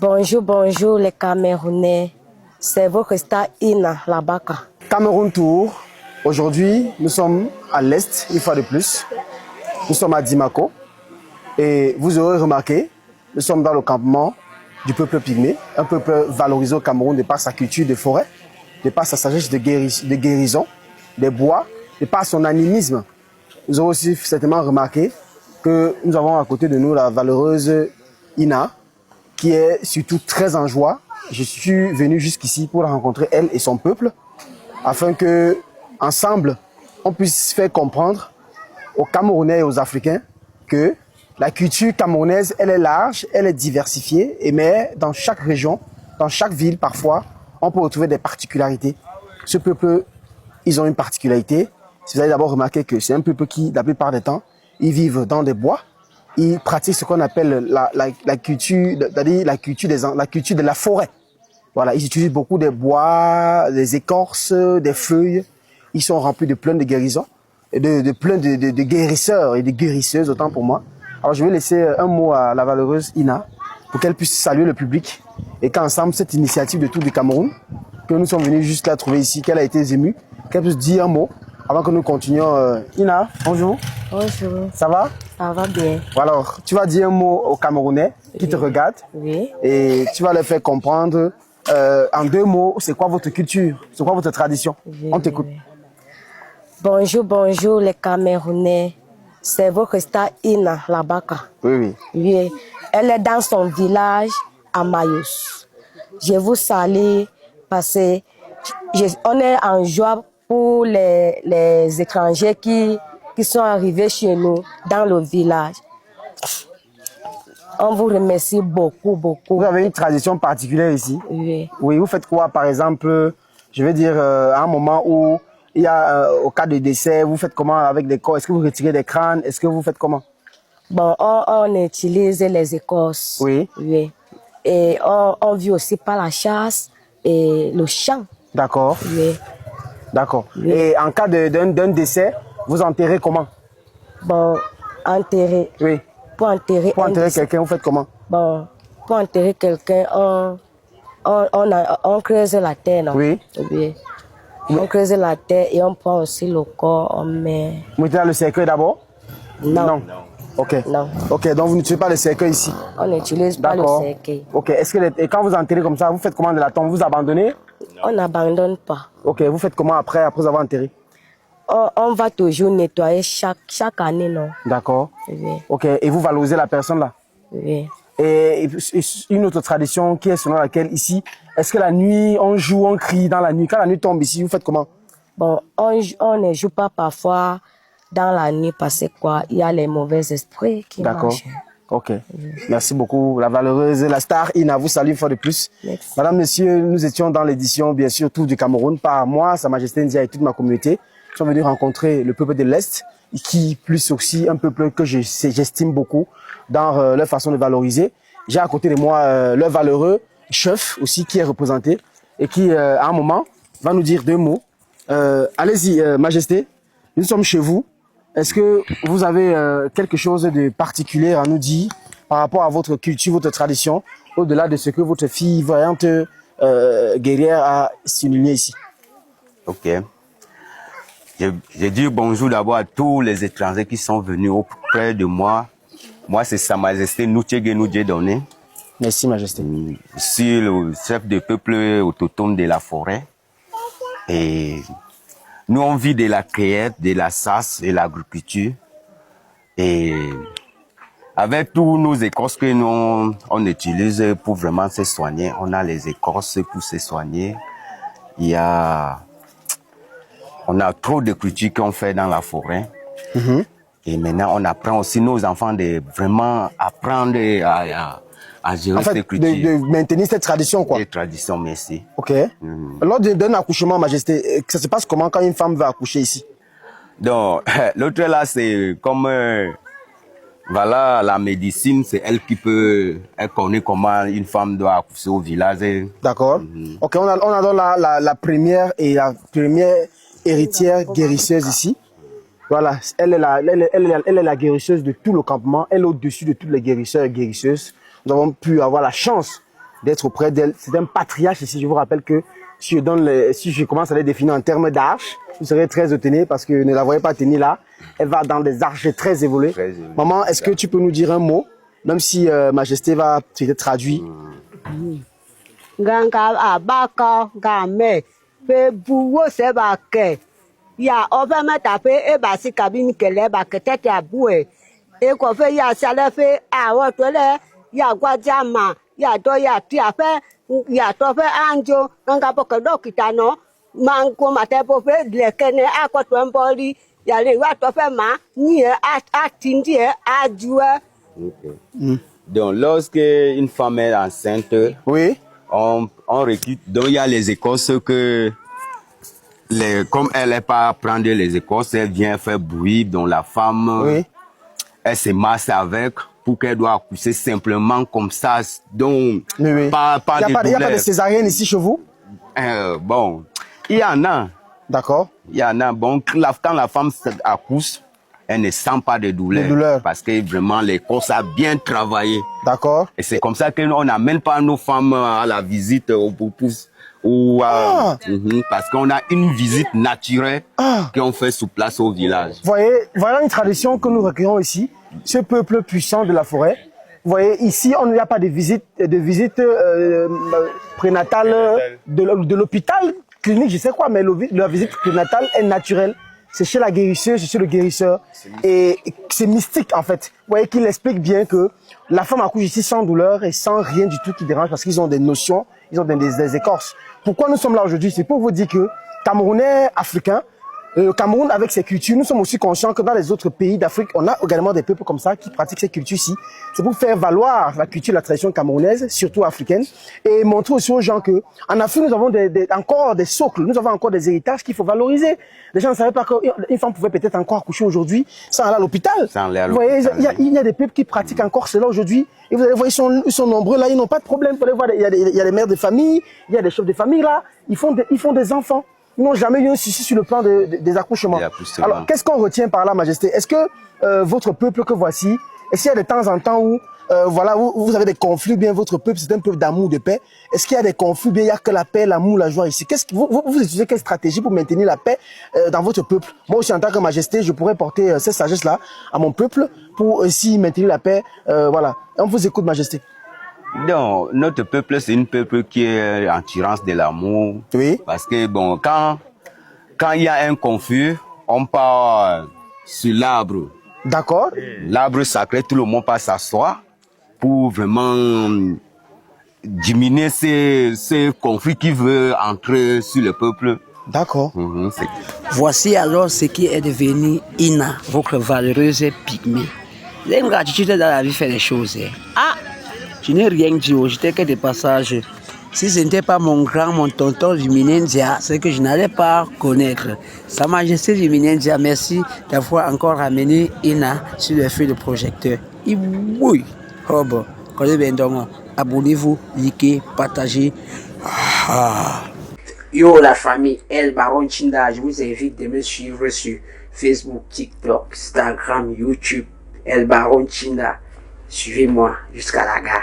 Bonjour, bonjour les Camerounais. C'est votre star Ina Labaka. Cameroun Tour. Aujourd'hui, nous sommes à l'Est, une fois de plus. Nous sommes à Dimako. Et vous aurez remarqué, nous sommes dans le campement du peuple pygmée, un peuple valorisé au Cameroun de par sa culture de forêt, de par sa sagesse de guérison, des bois, de par son animisme. Vous aurez aussi certainement remarqué que nous avons à côté de nous la valeureuse Ina, qui est surtout très en joie. Je suis venu jusqu'ici pour rencontrer elle et son peuple, afin que, ensemble, on puisse faire comprendre aux Camerounais et aux Africains que la culture camerounaise, elle est large, elle est diversifiée, mais dans chaque région, dans chaque ville, parfois, on peut retrouver des particularités. Ce peuple, ils ont une particularité. Vous avez d'abord remarqué que c'est un peuple qui, la plupart des temps, ils vivent dans des bois. Ils pratiquent ce qu'on appelle la culture de la forêt. Voilà, ils utilisent beaucoup des bois, des écorces, des feuilles. Ils sont remplis de plein de guérisons, et de plein de guérisseurs et de guérisseuses, autant pour moi. Alors je vais laisser un mot à la valeureuse Ina pour qu'elle puisse saluer le public et qu'ensemble, cette initiative de Tour du Cameroun, que nous sommes venus juste la trouver ici, qu'elle a été émue, qu'elle puisse dire un mot avant que nous continuions. Ina, bonjour. Bonjour. Ça va? Ça va bien. Alors, tu vas dire un mot aux Camerounais qui te regardent. Oui. Et tu vas leur faire comprendre en 2 mots, c'est quoi votre culture, c'est quoi votre tradition. Oui, On t'écoute. oui. Bonjour, bonjour les Camerounais. C'est votre star Ina Labaka. Oui, oui. Oui. Elle est dans son village à Mayos. Je vous salue parce que on est en joie pour les étrangers qui sont arrivés chez nous dans le village. On vous remercie beaucoup, beaucoup. Vous avez une tradition particulière ici? Oui. Oui, vous faites quoi, par exemple, je veux dire, à un moment où il y a, au cas de décès, vous faites comment avec des corps? Est-ce que vous retirez des crânes? Est-ce que vous faites comment? Bon, on utilise les écorces. Oui. Oui. Et on vit aussi par la chasse et le chant. D'accord. Oui. D'accord. Oui. Et en cas d'un décès, vous enterrez comment? Bon, enterrer. Oui. Pour enterrer Quelqu'un, vous faites comment? Bon, pour enterrer quelqu'un, on creuse la terre, non? Oui. Oui. On creuse la terre et on prend aussi le corps, on met... Vous mettez dans le cercueil d'abord? Non. Ok. Non. Ok, donc vous n'utilisez pas le cercueil ici? On n'utilise pas le cercueil. Ok, est-ce que et quand vous enterrez comme ça, vous faites comment de la tombe? Vous abandonnez? On n'abandonne pas. Ok, vous faites comment après avoir enterré? On va toujours nettoyer chaque année, non? D'accord. Oui. Ok, et vous valorisez la personne là? Oui. Et une autre tradition qui est selon laquelle ici, est-ce que la nuit, on joue, on crie dans la nuit? Quand la nuit tombe ici, vous faites comment? Bon, on ne joue pas parfois dans la nuit parce que quoi, il y a les mauvais esprits qui marchent. Ok. Merci beaucoup. La valeureuse, la star Ina vous salue une fois de plus. Merci. Madame, Monsieur, nous étions dans l'édition, bien sûr, Tour du Cameroun, par moi, Sa Majesté Ndia et toute ma communauté. Nous sommes venus rencontrer le peuple de l'Est, qui plus aussi un peuple que j'estime beaucoup dans leur façon de valoriser. J'ai à côté de moi leur valeureux chef aussi qui est représenté et qui, à un moment, va nous dire 2 mots. Allez-y, Majesté, nous sommes chez vous. Est-ce que vous avez quelque chose de particulier à nous dire par rapport à votre culture, votre tradition, au-delà de ce que votre fille voyante guerrière a souligné ici? Ok. Je dis bonjour d'abord à tous les étrangers qui sont venus auprès de moi. Moi, c'est Sa Majesté Noutchege Noudjedone. Merci, Majesté. Je suis le chef de peuple autochtone de la forêt. Et nous, on vit de la cueillette, de la chasse et l'agriculture. Et avec tous nos écorces que nous on utilise pour vraiment se soigner, on a les écorces pour se soigner. On a trop de cultures qu'on fait dans la forêt. Et maintenant, on apprend aussi nos enfants de vraiment apprendre à gérer ces cultures. De maintenir cette tradition, quoi. Des traditions, merci. Ok. Lors d'un accouchement, Majesté, ça se passe comment quand une femme veut accoucher ici? Donc, l'autre là, c'est comme... voilà, la médecine, c'est elle qui peut... Elle connaît comment une femme doit accoucher au village. D'accord. Ok, on a donc la première héritière guérisseuse ici. Voilà, elle est la guérisseuse de tout le campement. Elle est au-dessus de tous les guérisseurs et guérisseuses. Nous avons pu avoir la chance d'être auprès d'elle. C'est un patriarche ici. Je vous rappelle que si je commence à les définir en termes d'arches, vous serez très étonné parce que ne la voyez pas tenir là. Elle va dans des arches très évoluées. Maman, est-ce que tu peux nous dire un mot, même si Majesté va peut-être traduire? Ganga abaka game pe buwo se ba ke ya ove meta pe e ba si kabini kele ba ke tete abue e ko fe ya sale fe awo to le ya gwaja ma ya do ya ti afe ya to fe anjo ganga po ke dokita no man ko mate po fe le kene akoto mbori ya le wa to fe ma ni atindi ajue. Donc lorsque une femme est enceinte, Oui. on recrute. Donc il y a les écorces que comme elle n'est pas à prendre les écorces, elle vient faire bouillir. Donc la femme, Oui. elle se masse avec pour qu'elle doit accoucher simplement comme ça. Donc Oui. pas Il n'y a, de pas douleur. de césarienne ici chez vous? Bon, il y en a. D'accord. Il y en a. Bon, quand la femme accouche, elle ne sent pas de douleur. De douleur. Parce que vraiment, l'écorce a bien travaillé. D'accord. Et c'est comme ça qu'on n'amène pas nos femmes à la visite au pouce. Parce qu'on a une visite naturelle qu'on fait sur place au village. Vous voyez, voilà une tradition que nous recueillons ici. Ce peuple puissant de la forêt. Vous voyez, ici, on n'y a pas de visite prénatale de l'hôpital clinique, je sais quoi, mais la visite prénatale est naturelle. C'est chez la guérisseuse, c'est chez le guérisseur. Et c'est mystique, en fait. Vous voyez qu'il explique bien que la femme accouche ici sans douleur et sans rien du tout qui dérange parce qu'ils ont des notions, ils ont des écorces. Pourquoi nous sommes là aujourd'hui? C'est pour vous dire que Camerounais, Africains, le Cameroun, avec ses cultures, nous sommes aussi conscients que dans les autres pays d'Afrique, on a également des peuples comme ça qui pratiquent ces cultures-ci. C'est pour faire valoir la culture, la tradition camerounaise, surtout africaine, et montrer aussi aux gens que en Afrique, nous avons encore des socles, nous avons encore des héritages qu'il faut valoriser. Les gens ne savaient pas qu'une femme pouvait peut-être encore accoucher aujourd'hui sans aller à l'hôpital. Vous voyez, il y a des peuples qui pratiquent encore cela aujourd'hui. Et vous allez voir, ils sont nombreux là, ils n'ont pas de problème. Vous allez voir, il y a des mères de famille, il y a des chefs de famille là, ils font des enfants. Ils n'ont jamais eu un souci sur le plan des accouchements. Alors, qu'est-ce qu'on retient par là, Majesté? Est-ce que votre peuple que voici, est-ce qu'il y a de temps en temps où, voilà, vous avez des conflits, bien votre peuple, c'est un peuple d'amour, de paix? Est-ce qu'il y a des conflits, bien il n'y a que la paix, l'amour, la joie ici? Vous utilisez quelle stratégie pour maintenir la paix dans votre peuple? Moi aussi, en tant que Majesté, je pourrais porter cette sagesse-là à mon peuple pour aussi maintenir la paix. Voilà. On vous écoute, Majesté. Donc, notre peuple, c'est un peuple qui est en tirance de l'amour. Oui. Parce que, bon, quand il y a un conflit, on part sur l'arbre. D'accord. L'arbre sacré, tout le monde passe s'asseoir pour vraiment diminuer ces conflits qui veulent entrer sur le peuple. D'accord. Voici alors ce qui est devenu Ina, votre valeureuse pygmée. L'ingratitude dans la vie fait des choses. Ah! Je n'ai rien dit, j'étais que de passage. Si ce n'était pas mon tonton Luminendia, c'est que je n'allais pas connaître. Sa Majesté Luminendia, merci d'avoir encore ramené Ina sur le feu de projecteur. Oui, abonnez-vous, likez, partagez. Yo la famille El Baron Chinda, je vous invite de me suivre sur Facebook, TikTok, Instagram, YouTube, El Baron Chinda. Suivez-moi jusqu'à la gare.